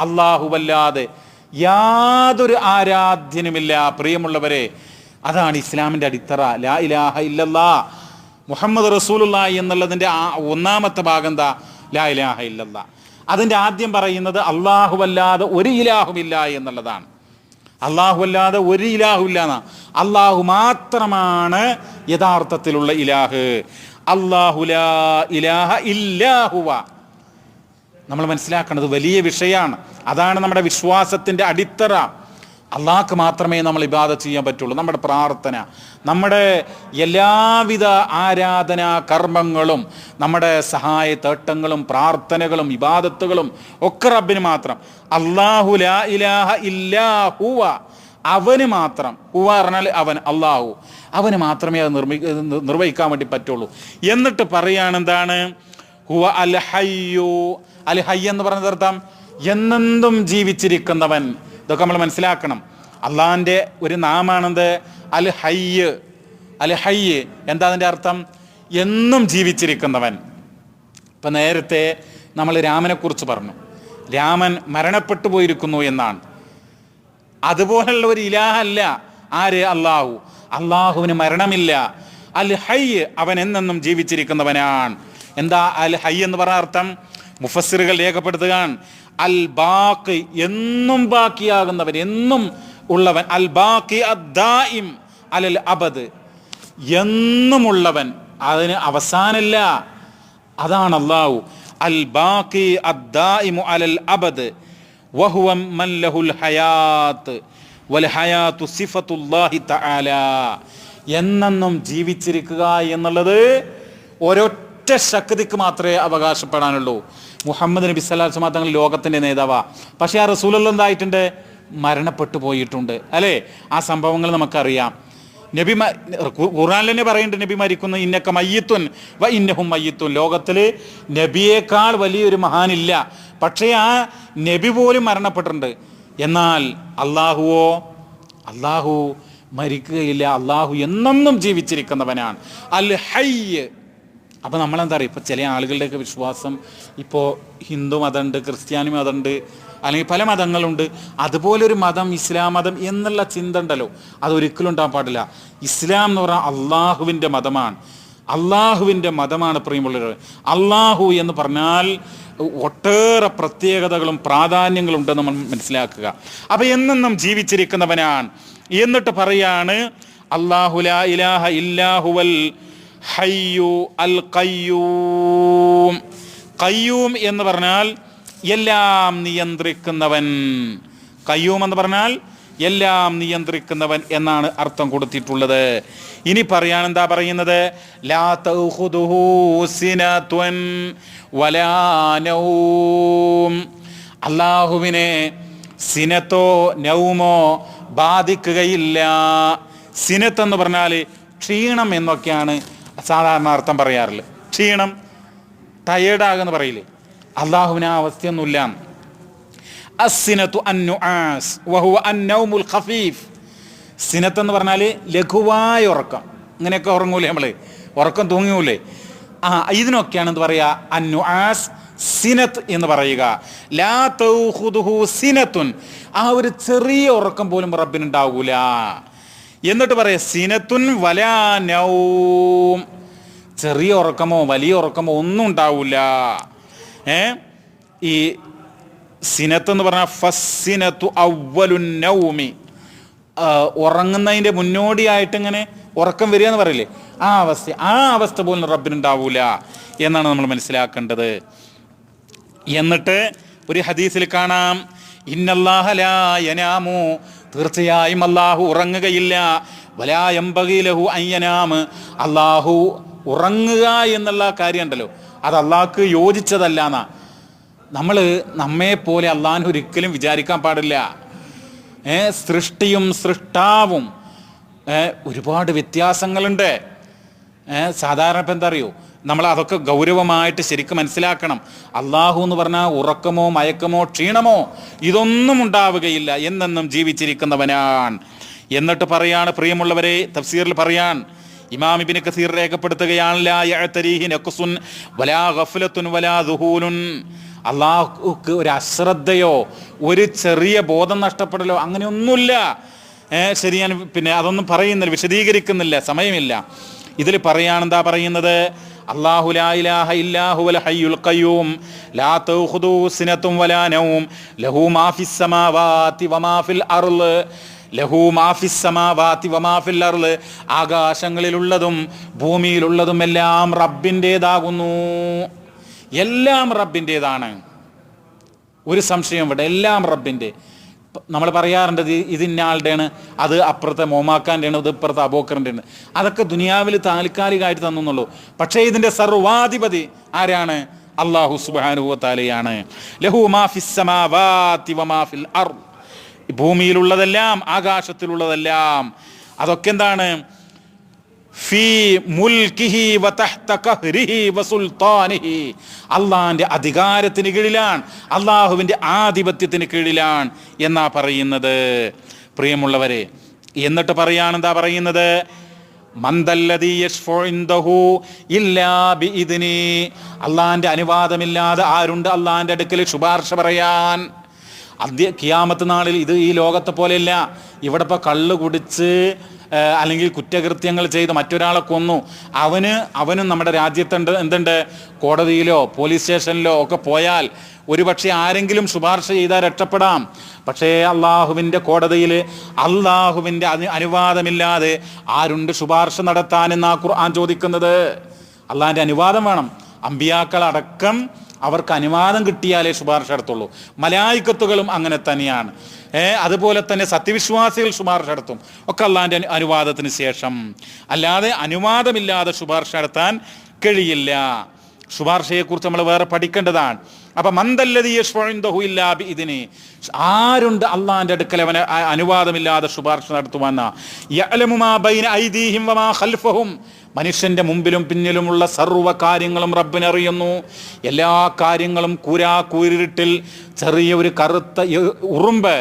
അല്ലാഹുവല്ലാതെ യാതൊരു ആരാധ്യനുമില്ല. പ്രിയമുള്ളവരെ, അതാണ് ഇസ്ലാമിൻ്റെ അടിത്തറ. ലാ ഇലാഹ ഇല്ലല്ലാ മുഹമ്മദ് റസൂലുള്ളാഹി എന്നുള്ളതിൻ്റെ ഒന്നാമത്തെ ഭാഗം എന്താ? ലാ ഇലാഹ ഇല്ലല്ലാ. അതിൻ്റെ ആദ്യം പറയുന്നത് അല്ലാഹുവല്ലാതെ ഒരു ഇലാഹുമില്ല എന്നുള്ളതാണ്. അല്ലാഹുവല്ലാതെ ഒരു ഇലാഹുമില്ല എന്നാ. അല്ലാഹു മാത്രമാണ് യഥാർത്ഥത്തിലുള്ള ഇലാഹ്. അല്ലാഹു ലാ ഇലാഹ ഇല്ലാഹുവ. നമ്മൾ മനസ്സിലാക്കേണ്ടത് വലിയ വിഷയമാണ്. അതാണ് നമ്മുടെ വിശ്വാസത്തിൻ്റെ അടിത്തറ. അള്ളാഹ്ക്ക് മാത്രമേ നമ്മൾ ഇബാദത്ത് ചെയ്യാൻ പറ്റുള്ളൂ. നമ്മുടെ പ്രാർത്ഥന, നമ്മുടെ എല്ലാവിധ ആരാധനാ കർമ്മങ്ങളും, നമ്മുടെ സഹായ തേട്ടങ്ങളും പ്രാർത്ഥനകളും ഇബാദത്തുകളും ഒക്കെ റബ്ബിന് മാത്രം. അല്ലാഹു ലാ ഇലാഹ ഇല്ലാ ഹുവ, അവന് മാത്രം. ഹുവ പറഞ്ഞാൽ അവൻ, അള്ളാഹു, അവന് മാത്രമേ അത് നിർവഹിക്കാൻ വേണ്ടി പറ്റുള്ളൂ. എന്നിട്ട് പറയുകയാണ് എന്താണ്? ഹുവ അൽ ഹയ്യു. അൽ ഹയ്യ് എന്ന് പറഞ്ഞ അർത്ഥം എന്നെന്തും ജീവിച്ചിരിക്കുന്നവൻ. ഇതൊക്കെ നമ്മൾ മനസ്സിലാക്കണം. അള്ളാഹിൻ്റെ ഒരു നാമാണെന്ത്? അൽ ഹയ്യ്. അൽ ഹയ്യ് എന്താ അതിൻ്റെ അർത്ഥം? എന്നും ജീവിച്ചിരിക്കുന്നവൻ. ഇപ്പം നേരത്തെ നമ്മൾ രാമനെക്കുറിച്ച് പറഞ്ഞു, രാമൻ മരണപ്പെട്ടു പോയിരിക്കുന്നു എന്നാണ്. അതുപോലുള്ള ഒരു ഇലാഹല്ല ആര്? അള്ളാഹു. അള്ളാഹുവിന് മരണമില്ല. അൽ ഹയ്യ്, അവൻ എന്നെന്നും ജീവിച്ചിരിക്കുന്നവനാണ്. എന്താ അൽ ഹയ്യ് എന്ന് പറഞ്ഞ അർത്ഥം? മുഫസ്സിറുകൾ രേഖപ്പെടുത്തുകയാണ്, അൽ ബാഖി, എന്നും ബാക്കിയാകുന്നവൻ, എന്നും ഉള്ളവൻ. അൽ ബാഖി അദ്ദായിം അലൽ അബദ്, എന്നുമുള്ളവൻ, അതിന് അവസാനമില്ല. അതാണ് അല്ലാഹു. അൽ ബാഖി അദ്ദായിമു അലൽ അബദ് വഹുവ മൻ ലഹുൽ ഹയാത്ത് വൽ ഹയാത്തു സിഫത്തുല്ലാഹി തആല. എന്നെന്നും ജീവിച്ചിരിക്കുക എന്നുള്ളത് ഒരൊറ്റ ശക്തിക്ക് മാത്രമേ അവകാശപ്പെടാനുള്ളൂ. മുഹമ്മദ് നബി സല്ലല്ലാഹു അലൈഹി വസല്ലം തങ്ങൾ ലോകത്തിൻ്റെ നേതാവാ. പക്ഷേ ആ റസൂലുള്ള എന്തായിട്ടുണ്ട്? മരണപ്പെട്ടു പോയിട്ടുണ്ട്, അല്ലേ? ആ സംഭവങ്ങൾ നമുക്കറിയാം. നബി ഖുർആനിൽ തന്നെ പറയുന്നുണ്ട്, നബി മരിക്കുന്നു, ഇന്നക മയ്യിത്തുൻ വ ഇന്നഹും മയ്യിത്തുൻ. ലോകത്തിൽ നബിയേക്കാൾ വലിയൊരു മഹാനില്ല. പക്ഷേ ആ നബി പോലും മരണപ്പെട്ടിട്ടുണ്ട്. എന്നാൽ അള്ളാഹുവോ? അള്ളാഹു മരിക്കുകയില്ല. അള്ളാഹു എന്നെന്നും ജീവിച്ചിരിക്കുന്നവനാണ്. അൽ ഹയ്യ്. അപ്പോൾ നമ്മളെന്താ പറയുക, ഇപ്പോൾ ചില ആളുകളുടെയൊക്കെ വിശ്വാസം, ഇപ്പോൾ ഹിന്ദു മതമുണ്ട്, ക്രിസ്ത്യാനി മതമുണ്ട്, അല്ലെങ്കിൽ പല മതങ്ങളുണ്ട്, അതുപോലൊരു മതം ഇസ്ലാം മതം എന്നുള്ള ചിന്ത ഉണ്ടല്ലോ, അതൊരിക്കലും ഉണ്ടാകാൻ പാടില്ല. ഇസ്ലാം എന്ന് പറഞ്ഞാൽ അള്ളാഹുവിൻ്റെ മതമാണ്. അള്ളാഹുവിൻ്റെ മതമാണ് പ്രിയമുള്ളവർ. അള്ളാഹു എന്ന് പറഞ്ഞാൽ ഒട്ടേറെ പ്രത്യേകതകളും പ്രാധാന്യങ്ങളും ഉണ്ടെന്ന് നമ്മൾ മനസ്സിലാക്കുക. അപ്പം എന്നെന്നും ജീവിച്ചിരിക്കുന്നവനാണ്. എന്നിട്ട് പറയാണ് അല്ലാഹു ലാ ഇലാഹ ഇല്ലാഹുവൽ ഹയ്യു അൽ ഖയ്യൂം. ഖയ്യൂം എന്ന് പറഞ്ഞാൽ എല്ലാം നിയന്ത്രിക്കുന്നവൻ. ഖയ്യൂം എന്ന് പറഞ്ഞാൽ എല്ലാം നിയന്ത്രിക്കുന്നവൻ എന്നാണ് അർത്ഥം കൊടുത്തിട്ടുള്ളത്. ഇനി പറയാൻ എന്താ പറയുന്നത്? ലാ തഖുദുഹു സിനതുൻ വലാ നൗം. അല്ലാഹുവിനെ സിനത്തോ നൗമോ ബാധിക്കുകയില്ല. സിനത്ത് എന്ന് പറഞ്ഞാൽ ക്ഷീണം എന്നൊക്കെയാണ് സാധാരണ അർത്ഥം പറയാറുള്ളത്. ക്ഷീണം, ടയേർഡാകുന്ന പറയില്ലേ? അള്ളാഹുവിന് ആ അവസ്ഥയൊന്നുമില്ല. അസ്സിനത്തു അന്നുആസ് വഹുവ അന്നൗമുൽ ഖഫീഫ്. സിനത്ത് എന്ന് പറഞ്ഞാൽ ലഘുവായ ഉറക്കം. ഇങ്ങനെയൊക്കെ ഉറങ്ങൂലേ നമ്മൾ? ഉറക്കം തൂങ്ങൂലേ? ഇതിനൊക്കെയാണ് എന്ത് പറയുക? അന്നുആസ്, സിനത്ത് എന്ന് പറയുക. ലാ തൗഖുദുഹു സിനത്തുൻ. ആ ഒരു ചെറിയ ഉറക്കം പോലും റബ്ബിനുണ്ടാവൂല. എന്നിട്ട് പറയാം സിനത്തുൻ വലാ നൗം. ചെറിയ ഉറക്കമോ വലിയ ഉറക്കമോ ഒന്നും ഉണ്ടാവില്ല. ഈ സിനത്ത് എന്ന് പറഞ്ഞാൽ ഫസ്സിനത്തു അവ്വലുൻ നൗമി, ഉറങ്ങുന്നതിൻ്റെ മുന്നോടിയായിട്ട് ഇങ്ങനെ ഉറക്കം വരിക എന്ന് പറയില്ലേ, ആ അവസ്ഥ പോലും റബ്ബിനുണ്ടാവൂല എന്നാണ് നമ്മൾ മനസ്സിലാക്കേണ്ടത്. എന്നിട്ട് ഒരു ഹദീസിൽ കാണാം, ഇന്നല്ലാഹ ലാ യനാമു, തീർച്ചയായും അള്ളാഹു ഉറങ്ങുകയില്ല, വലാ യംബഗി ലഹു അൻ യനാം, അള്ളാഹു ഉറങ്ങുക എന്നുള്ള കാര്യം ഉണ്ടല്ലോ അത് അള്ളാഹ്ക്ക് യോജിച്ചതല്ല എന്നാ. നമ്മൾ നമ്മെ പോലെ അള്ളാഹു ഒരിക്കലും വിചാരിക്കാൻ പാടില്ല. സൃഷ്ടിയും സൃഷ്ടാവും ഒരുപാട് വ്യത്യാസങ്ങളുണ്ട്. സാധാരണ ഇപ്പം എന്താ അറിയോ, നമ്മൾ അതൊക്കെ ഗൗരവമായിട്ട് ശരിക്കും മനസ്സിലാക്കണം. അള്ളാഹു എന്ന് പറഞ്ഞാൽ ഉറക്കമോ മയക്കമോ ക്ഷീണമോ ഇതൊന്നും ഉണ്ടാവുകയില്ല, എന്നെന്നും ജീവിച്ചിരിക്കുന്നവനാണ്. എന്നിട്ട് പറയാണ് പ്രിയമുള്ളവരെ, തഫ്സീറിൽ പറയാൻ ഇമാം ഇബ്നു കസീർ രേഖപ്പെടുത്തുകയാണ്, ലാ യഅതരീഹി നഖ്സുൻ വലാ ഗഫ്ലത്തുൻ വലാ ദുഹൂലുൻ, അള്ളാഹുക്ക് ഒരു അശ്രദ്ധയോ ഒരു ചെറിയ ബോധം നഷ്ടപ്പെടലോ അങ്ങനെയൊന്നുമില്ല. ശരി, ഞാൻ പിന്നെ അതൊന്നും പറയുന്നില്ല, വിശദീകരിക്കുന്നില്ല, സമയമില്ല. ഇതിൽ പറയാണെന്താ പറയുന്നത്, അല്ലാഹു ലാ ഇലാഹ ഇല്ലാ ഹുവൽ ഹയ്യുൽ ഖയ്യൂം ലാ തഖുദുഹു സിനത്തുൻ വലാ നൗം ലഹു മാ ഫിസ് സമാവാതി വമാ ഫിൽ അർള് ലഹു മാ ഫിസ് സമാവാതി വമാ ഫിൽ അർള്, ആകാശങ്ങളിലുള്ളതും ഭൂമിയിലുള്ളതും എല്ലാം റബ്ബിൻ്റേതാകുന്നു. എല്ലാം റബ്ബിൻ്റേതാണ്, ഒരു സംശയം ഇവിടെ, എല്ലാം റബ്ബിൻ്റെ. നമ്മൾ പറയാറുണ്ട് ഇതിന്നാളുടെയാണ്, അത് അപ്പുറത്തെ മോമാക്കാൻ്റെയാണ്, ഇത് ഇപ്പുറത്തെ അബൂബക്കറിൻ്റെയാണ്. അതൊക്കെ ദുനിയാവിൽ താൽക്കാലികമായിട്ട് തന്നുള്ളൂ. പക്ഷേ ഇതിൻ്റെ സർവാധിപതി ആരാണ്? അല്ലാഹു സുബ്ഹാനഹു വ തആലയാണ്. ലഹു മാ ഫിസ് സമാവാതി വമാ ഫിൽ അർദ്, ഭൂമിയിലുള്ളതെല്ലാം ആകാശത്തിലുള്ളതെല്ലാം അതൊക്കെ എന്താണ്? ഫീ മുൽക്കിഹി വ തഹ്ത ഖഹ്രിഹി വ സുൽത്താനിഹി, അള്ളാഹിൻ്റെ അധികാരത്തിന് കീഴിലാണ്, അള്ളാഹുവിൻ്റെ ആധിപത്യത്തിന് കീഴിലാണ് എന്നാ പറയുന്നത് പ്രിയമുള്ളവരെ. എന്നിട്ട് പറയാണ്, എന്താ പറയുന്നത്, മന്ദല്ലദീ യശ്ഫഉ ഇൻദഹു ഇല്ലാ ബിഇദ്നി, അള്ളാഹിൻ്റെ അനുവാദമില്ലാതെ ആരുണ്ട് അള്ളാഹിൻ്റെ അടുക്കൽ ശുപാർശ പറയാൻ? ഖിയാമത്ത് നാളിൽ ഇത് ഈ ലോകത്തെ പോലെയല്ല. ഇവിടെ ഇപ്പോൾ കള്ള് കുടിച്ച് അല്ലെങ്കിൽ കുറ്റകൃത്യങ്ങൾ ചെയ്ത് മറ്റൊരാളെ കൊന്നു, അവനും നമ്മുടെ രാജ്യത്തുണ്ട് എന്തുണ്ട്, കോടതിയിലോ പോലീസ് സ്റ്റേഷനിലോ ഒക്കെ പോയാൽ ഒരുപക്ഷെ ആരെങ്കിലും ശുപാർശ ചെയ്താൽ രക്ഷപ്പെടാം. പക്ഷേ അള്ളാഹുവിൻ്റെ കോടതിയിൽ അള്ളാഹുവിൻ്റെ അനുവാദമില്ലാതെ ആരുണ്ട് ശുപാർശ നടത്താനെന്നാ ഖുർആൻ ചോദിക്കുന്നത്. അള്ളാഹിൻ്റെ അനുവാദം വേണം. അമ്പിയാക്കളടക്കം അവർക്ക് അനുവാദം കിട്ടിയാലേ ശുപാർശ നടത്തുള്ളൂ. മലായിക്കത്തുകളും അങ്ങനെ തന്നെയാണ്. അതുപോലെ തന്നെ സത്യവിശ്വാസികൾ ശുപാർശ നടത്തും ഒക്കെ അള്ളാഹിൻ്റെ അനുവാദത്തിന് ശേഷം, അല്ലാതെ അനുവാദമില്ലാതെ ശുപാർശ നടത്താൻ കഴിയില്ല. ശുപാർശയെക്കുറിച്ച് നമ്മൾ വേറെ പഠിക്കേണ്ടതാണ്. അപ്പം മന്ദല്ലദീ യശ്ഫഉ ഇൻദഹു ഇല്ലാ ബിഇദ്നി, ആരുണ്ട് അള്ളാഹിൻ്റെ അടുക്കൽ അവന് അനുവാദമില്ലാതെ ശുപാർശ നടത്തുവാന്ന. യഅലമു മാ ബൈന ഐദീഹിം വമാ ഖൽഫഹും, മനുഷ്യൻ്റെ മുമ്പിലും പിന്നിലുമുള്ള സർവ്വ കാര്യങ്ങളും റബ്ബിനറിയുന്നു. എല്ലാ കാര്യങ്ങളും കൂരിരുട്ടിൽ ചെറിയ ഒരു കറുത്ത ഉറുമ്പ്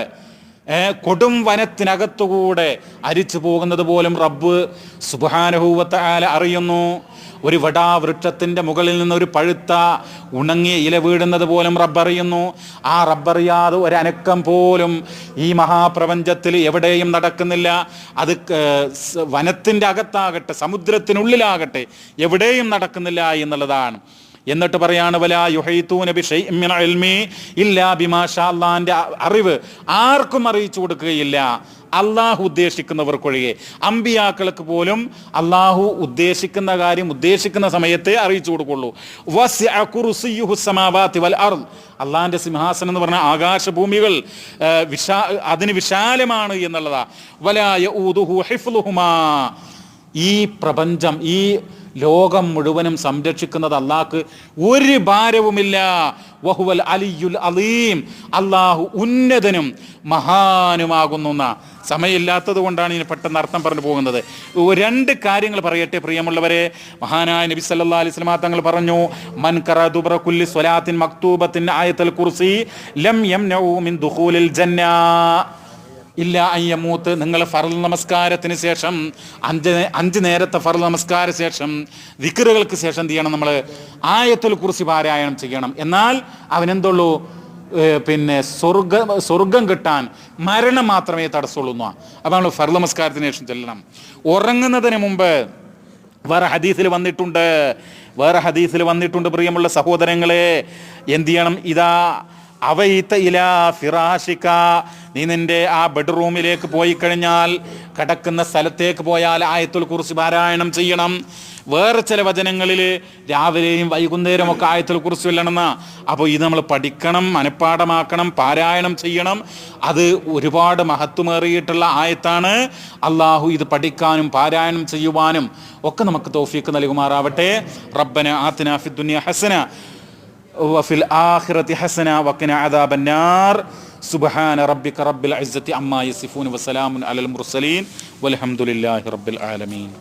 കൊടും വനത്തിനകത്തുകൂടെ അരിച്ചു പോകുന്നത് പോലും റബ്ബ് സുബ്ഹാനഹു വ തആല അറിയുന്നു. ഒരു വടാവൃക്ഷത്തിൻ്റെ മുകളിൽ നിന്ന് ഒരു പഴുത്ത ഉണങ്ങിയ ഇല വീഴുന്നത് പോലും റബ്ബറിയുന്നു. ആ റബ്ബറിയാതെ ഒരനക്കം പോലും ഈ മഹാപ്രപഞ്ചത്തിൽ എവിടെയും നടക്കുന്നില്ല. അത് വനത്തിൻ്റെ അകത്താകട്ടെ സമുദ്രത്തിനുള്ളിലാകട്ടെ എവിടെയും നടക്കുന്നില്ല എന്നുള്ളതാണ്. എന്നിട്ട് പറയാണ്, വലാ യുഹീതൂന ബിശൈഇൻ മിൻ ഇൽമി ഇല്ലാ ബിമാ ശാ, അല്ലാഹുവിൻ്റെ അറിവ് ആർക്കും അറിയിച്ചു കൊടുക്കുകയില്ല അള്ളാഹു ഉദ്ദേശിക്കുന്നവർക്കൊഴികെ. അമ്പിയാക്കൾക്ക് പോലും അള്ളാഹു ഉദ്ദേശിക്കുന്ന കാര്യം ഉദ്ദേശിക്കുന്ന സമയത്തെ അറിയിച്ചു കൊടുക്കുള്ളൂ. വസിഅ കുർസിയ്യുഹു സമാവാതി വൽ അർദ്, അള്ളാഹിൻ്റെ സിംഹാസനം എന്ന് പറഞ്ഞാൽ ആകാശഭൂമികൾ അതിന് വിശാലമാണ് എന്നുള്ളതാ. വലാ യഊദുഹു ഹിഫ്ളുഹുമാ, ഈ പ്രപഞ്ചം ഈ ലോകം മുഴുവനും സംരക്ഷിക്കുന്നത് അള്ളാഹ്ക്ക് ഒരു ഭാരവുമില്ല. വഹുവൽ അലിയുൽ അലീം, അള്ളാഹു ഉന്നതനും മഹാനുമാകുന്നു. സമയമില്ലാത്തത് കൊണ്ടാണ് ഇതിന് പെട്ടെന്ന് അർത്ഥം പറഞ്ഞു പോകുന്നത്. രണ്ട് കാര്യങ്ങൾ പറയട്ടെ പ്രിയമുള്ളവരെ. മഹാനായ നബി സല്ലല്ലാഹു അലൈഹി വസല്ലം തങ്ങൾ പറഞ്ഞു, മൻ ഖറഅ ദുബ്ര കുല്ലി സ്വലാത്തിൻ മക്തൂബത്തിൻ ആയത്തുൽ കുർസി ലം യംനഉ മിൻ ദുഖൂലിൽ ജന്ന ഇല്ല അയ്യമൂത്ത്. നിങ്ങൾ ഫർള് നമസ്കാരത്തിന് ശേഷം 5 നേരത്തെ ഫർള് നമസ്കാര ശേഷം ദിക്റുകൾക്ക് ശേഷം എന്ത് ചെയ്യണം? നമ്മൾ ആയത്തുൽ കുർസി പാരായണം ചെയ്യണം. എന്നാൽ അവനെന്തുള്ളൂ, പിന്നെ സ്വർഗം കിട്ടാൻ മരണം മാത്രമേ തടസ്സമുള്ളൂ. അപ്പോൾ നമ്മൾ ഫർള് നമസ്കാരത്തിന് ശേഷം ചെല്ലണം. ഉറങ്ങുന്നതിന് മുമ്പ് വേറെ ഹദീസിൽ വന്നിട്ടുണ്ട് പ്രിയമുള്ള സഹോദരങ്ങളെ, എന്ത് ചെയ്യണം? ഇതാ അവൈത ഇലാ ഫിറാഷിക, നീ നിന്റെ ആ ബെഡ്റൂമിലേക്ക് പോയി കഴിഞ്ഞാൽ, കിടക്കുന്ന സ്ഥലത്തേക്ക് പോയാൽ ആയത്തുൽ കുർസി പാരായണം ചെയ്യണം. വേറെ ചില വചനങ്ങളിൽ രാവിലെയും വൈകുന്നേരം ഒക്കെ ആയത്തുൽ കുർസി ചൊല്ലണമെന്നാ. അപ്പോൾ ഇത് നമ്മൾ പഠിക്കണം, മനഃപ്പാഠമാക്കണം, പാരായണം ചെയ്യണം. അത് ഒരുപാട് മഹത്വമേറിയിട്ടുള്ള ആയത്താണ്. അള്ളാഹു ഇത് പഠിക്കാനും പാരായണം ചെയ്യുവാനും ഒക്കെ നമുക്ക് തൗഫീഖ് നൽകുമാറാവട്ടെ. റബ്ബന ആതിനാ ഫിദ് ദുനിയ ഹസന വഫിൽ ആഖിറതി ഹസന വഖിനാ അദാബന്നാർ. സുബ്ഹാന റബ്ബിക റബ്ബിൽ ഇസ്സതി അമ്മാ യസിഫൂൻ വസലാമുൻ അലൽ മുർസലീൻ വൽഹംദുലില്ലാഹി റബ്ബിൽ ആലമീൻ.